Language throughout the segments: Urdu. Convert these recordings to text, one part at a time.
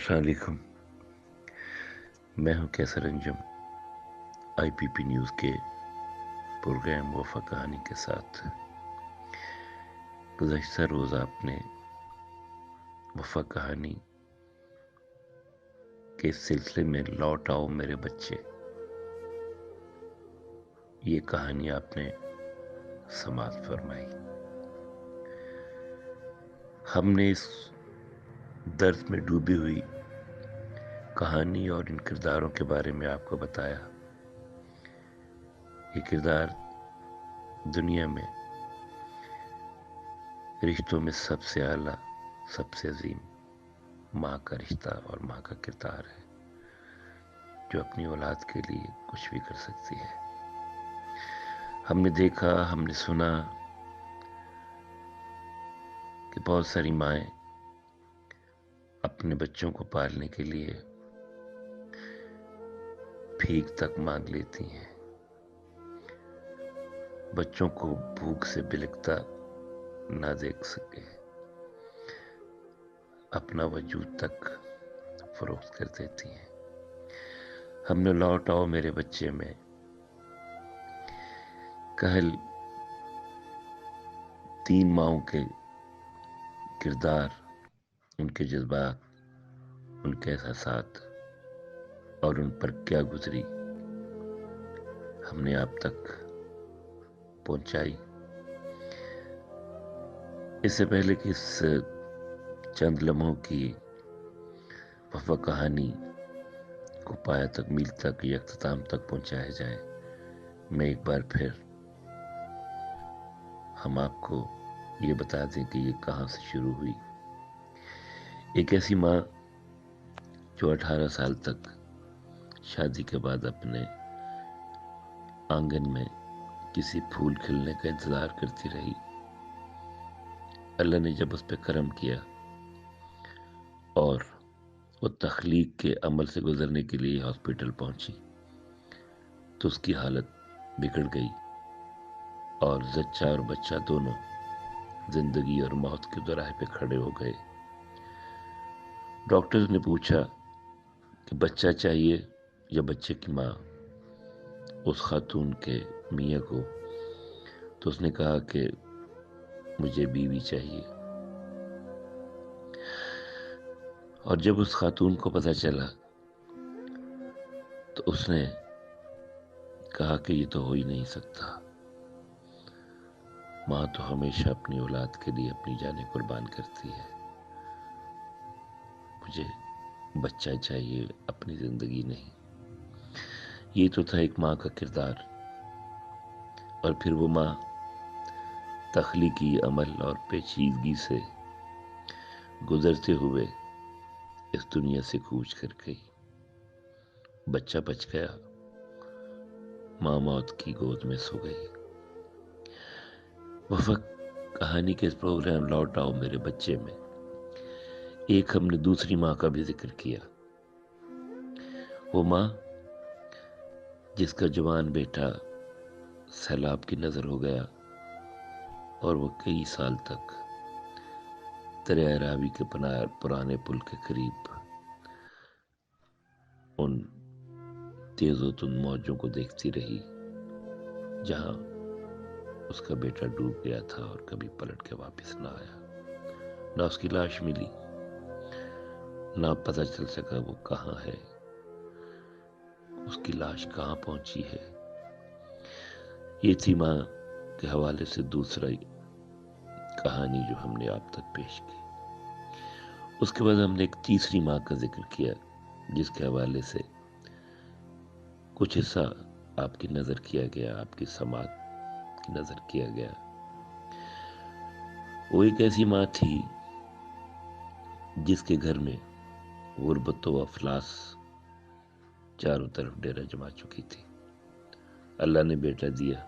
السلام علیکم، میں ہوں کیسر انجم آئی پی پی نیوز کے پروگرام وفا کہانی کے ساتھ۔ گزشتہ روز آپ نے وفا کہانی کے سلسلے میں لوٹ آؤ میرے بچے، یہ کہانی آپ نے سماعت فرمائی۔ ہم نے اس درد میں ڈوبی ہوئی کہانی اور ان کرداروں کے بارے میں آپ کو بتایا۔ یہ کردار دنیا میں رشتوں میں سب سے اعلیٰ، سب سے عظیم ماں کا رشتہ اور ماں کا کردار ہے، جو اپنی اولاد کے لیے کچھ بھی کر سکتی ہے۔ ہم نے دیکھا، ہم نے سنا کہ بہت ساری مائیں اپنے بچوں کو پالنے کے لیے بھیک تک مانگ لیتی ہیں، بچوں کو بھوک سے بلکتا نہ دیکھ سکے، اپنا وجود تک فروخت کر دیتی ہیں۔ ہم نے لوٹ آؤ میرے بچے میں کہل 3 ماؤں کے کردار، ان کے جذبات، ان کے احساسات اور ان پر کیا گزری، ہم نے آپ تک پہنچائی۔ اس سے پہلے کہ اس چند لمحوں کی وفا کہانی کو پایا تکمیل تک یا اختتام تک پہنچایا جائے، میں ایک بار پھر ہم آپ کو یہ بتا دیں کہ یہ کہاں سے شروع ہوئی۔ ایک ایسی ماں جو 18 سال تک شادی کے بعد اپنے آنگن میں کسی پھول کھلنے کا انتظار کرتی رہی، اللہ نے جب اس پہ کرم کیا اور وہ تخلیق کے عمل سے گزرنے کے لیے ہاسپٹل پہنچی تو اس کی حالت بگڑ گئی اور زچہ اور بچہ دونوں زندگی اور موت کے دوراہے پہ کھڑے ہو گئے۔ ڈاکٹرز نے پوچھا کہ بچہ چاہیے یا بچے کی ماں، اس خاتون کے میاں کو، تو اس نے کہا کہ مجھے بیوی چاہیے۔ اور جب اس خاتون کو پتہ چلا تو اس نے کہا کہ یہ تو ہو ہی نہیں سکتا، ماں تو ہمیشہ اپنی اولاد کے لیے اپنی جانیں قربان کرتی ہے، مجھے بچہ چاہیے، اپنی زندگی نہیں۔ یہ تو تھا ایک ماں کا کردار۔ اور پھر وہ ماں تخلیقی عمل اور پیچیدگی سے گزرتے ہوئے اس دنیا سے کوچ کر گئی، بچہ بچ گیا، ماں موت کی گود میں سو گئی۔ وفا کہانی کے اس پروگرام لوٹ آؤ میرے بچے میں ایک ہم نے دوسری ماں کا بھی ذکر کیا، وہ ماں جس کا جوان بیٹا سیلاب کی نظر ہو گیا اور وہ کئی سال تک دریائے راوی کے پرانے پل کے قریب ان تیز و تند موجوں کو دیکھتی رہی جہاں اس کا بیٹا ڈوب گیا تھا اور کبھی پلٹ کے واپس نہ آیا، نہ اس کی لاش ملی، نہ پتہ چل سکا وہ کہاں ہے، اس کی لاش کہاں پہنچی ہے۔ یہ تھی ماں کے حوالے سے دوسری کہانی جو ہم نے آپ تک پیش کی۔ اس کے بعد ہم نے ایک تیسری ماں کا ذکر کیا جس کے حوالے سے کچھ حصہ آپ کی نظر کیا گیا، آپ کی سماعت کی نظر کیا گیا۔ وہ ایک ایسی ماں تھی جس کے گھر میں غربت و افلاس چاروں طرف ڈیرا جما چکی تھی۔ اللہ نے بیٹا دیا،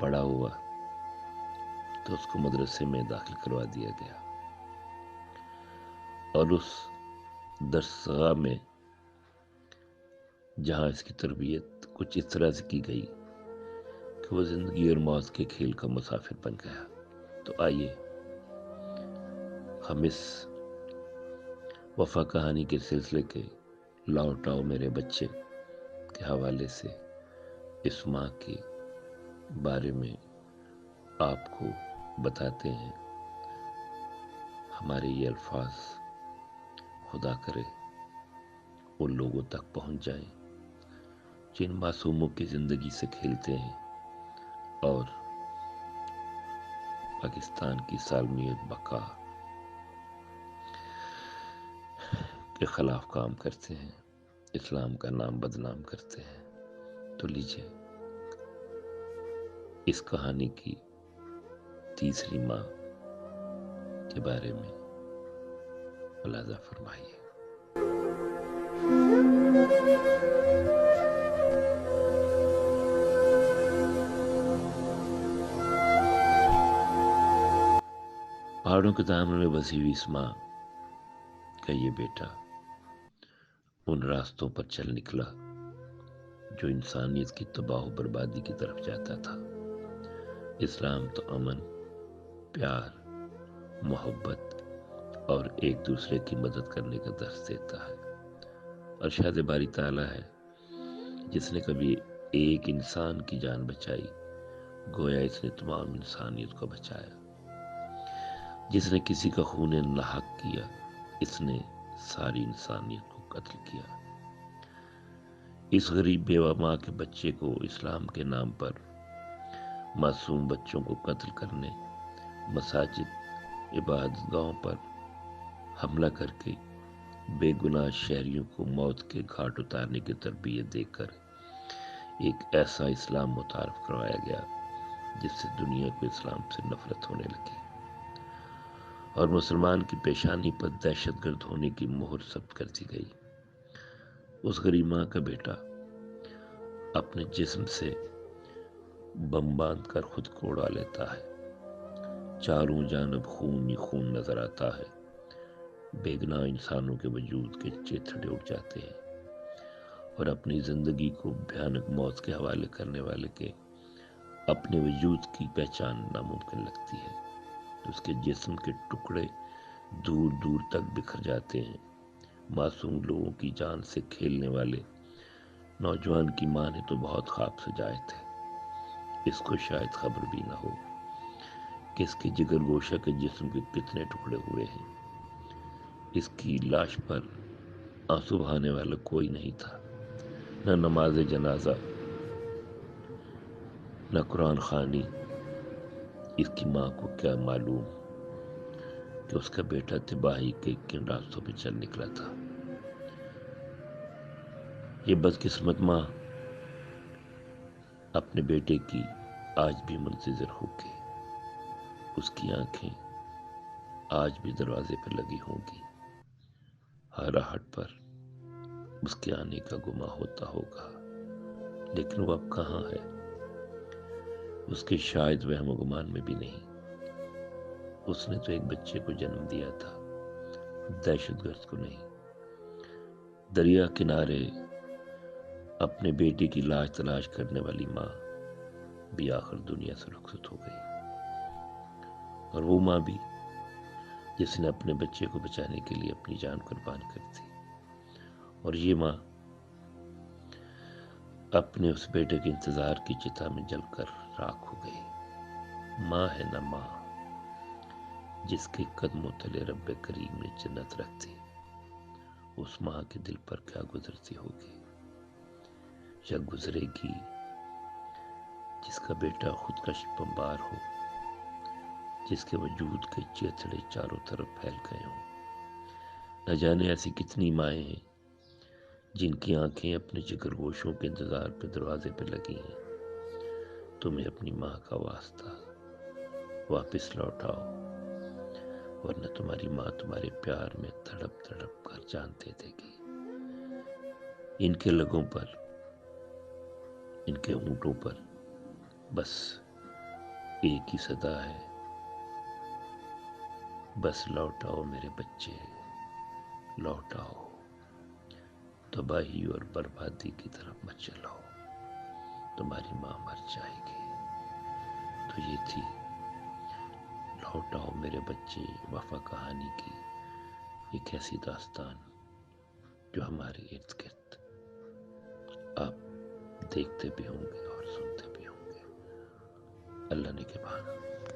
بڑا ہوا تو اس کو مدرسے میں داخل کروا دیا گیا اور اس درسگاہ میں جہاں اس کی تربیت کچھ اس طرح سے کی گئی کہ وہ زندگی اور موت کے کھیل کا مسافر بن گیا۔ تو آئیے ہم اس وفا کہانی کے سلسلے کے لوٹ آؤ میرے بچے کے حوالے سے اس ماں کے بارے میں آپ کو بتاتے ہیں۔ ہمارے یہ الفاظ خدا کرے ان لوگوں تک پہنچ جائیں جن معصوموں کی زندگی سے کھیلتے ہیں اور پاکستان کی سالمیت بقا کے خلاف کام کرتے ہیں، اسلام کا نام بدنام کرتے ہیں۔ تو لیجیے اس کہانی کی تیسری ماں کے بارے میں ملاحظہ فرمائیے۔ پہاڑوں کے دامن میں بسی ہوئی اس ماں کا یہ بیٹا ان راستوں پر چل نکلا جو انسانیت کی تباہ و بربادی کی طرف جاتا تھا۔ اسلام تو امن، پیار، محبت اور ایک دوسرے کی مدد کرنے کا درس دیتا ہے۔ ارشاد باری تعالیٰ ہے، جس نے کبھی ایک انسان کی جان بچائی گویا اس نے تمام انسانیت کو بچایا۔ جس نے کسی کا خون ناحق کیا اس نے ساری انسانیت کو قتل کیا۔ اس غریب بیوہ ماں کے بچے کو اسلام کے نام پر معصوم بچوں کو قتل کرنے، مساجد، عبادت گاہوں پر حملہ کر کے بے گناہ شہریوں کو موت کے گھاٹ اتارنے کی تربیت دے کر ایک ایسا اسلام متعارف کروایا گیا جس سے دنیا کو اسلام سے نفرت ہونے لگی اور مسلمان کی پیشانی پر دہشت گرد ہونے کی مہر ثبت کر دی گئی۔ اس غریب ماں کا بیٹا اپنے جسم سے بم باندھ کر خود کو اڑا لیتا ہے۔ چاروں جانب خون ہی خون نظر آتا ہے۔ بے گناہ انسانوں کے وجود کے چیتھڑے اٹھ جاتے ہیں اور اپنی زندگی کو بھیانک موت کے حوالے کرنے والے کے اپنے وجود کی پہچان ناممکن لگتی ہے۔ اس کے جسم کے ٹکڑے دور دور تک بکھر جاتے ہیں۔ معصوم لوگوں کی جان سے کھیلنے والے نوجوان کی ماں نے تو بہت خواب سجائے تھے، اس کو شاید خبر بھی نہ ہو کہ اس کے جگر گوشہ کے جسم کے کتنے ٹکڑے ہوئے ہیں۔ اس کی لاش پر آنسو بہانے والا کوئی نہیں تھا، نہ نماز جنازہ، نہ قرآن خوانی۔ اس کی ماں کو کیا معلوم کہ اس کا بیٹا تباہی کے کن راستوں پہ چل نکلا تھا۔ یہ بدقسمت ماں اپنے بیٹے کی آج بھی منتظر ہوگی۔ اس کی آنکھیں آج بھی دروازے پر لگی ہوں گی۔ ہر راہٹ پر اس کے آنے کا گماں ہوتا ہوگا، لیکن وہ اب کہاں ہے؟ اس کے شاید وہم و گمان میں بھی نہیں۔ اس نے تو ایک بچے کو جنم دیا تھا، دہشت گرد کو نہیں۔ دریا کنارے اپنے بیٹے کی لاش تلاش کرنے والی ماں بھی آخر دنیا سے رخصت ہو گئی، اور وہ ماں بھی جس نے اپنے بچے کو بچانے کے لیے اپنی جان قربان کر دی، اور یہ ماں اپنے اس بیٹے کے انتظار کی چتا میں جل کر راکھ ہو گئی۔ ماں ہے نہ ماں جس کے قدموں تلے رب کریم نے جنت رکھ دی، اس ماں کے دل پر کیا گزرتی ہوگی یا گزرے گی جس کا بیٹا خودکش بمبار ہو، جس کے وجود کے چیتھڑے چاروں طرف پھیل گئے ہوں۔ نہ جانے ایسی کتنی مائیں ہیں جن کی آنکھیں اپنے جگر گوشوں کے انتظار پہ دروازے پہ لگی ہیں۔ تمہیں اپنی ماں کا واسطہ واپس لوٹاؤ، ورنہ تمہاری ماں تمہارے پیار میں تڑپ تڑپ کر جان دے دے گی۔ ان کے لگوں پر، ان کے ہونٹوں پر بس ایک ہی صدا ہے، بس لوٹاؤ میرے بچے، لوٹاؤ، تباہی اور بربادی کی طرف مت چلو، تمہاری ماں مر جائے گی۔ تو یہ تھی لوٹاؤ میرے بچے وفا کہانی کی ایک ایسی داستان جو ہمارے ارد گرد آپ دیکھتے بھی ہوں گے اور سنتے بھی ہوں گے۔ اللہ نے کے بعد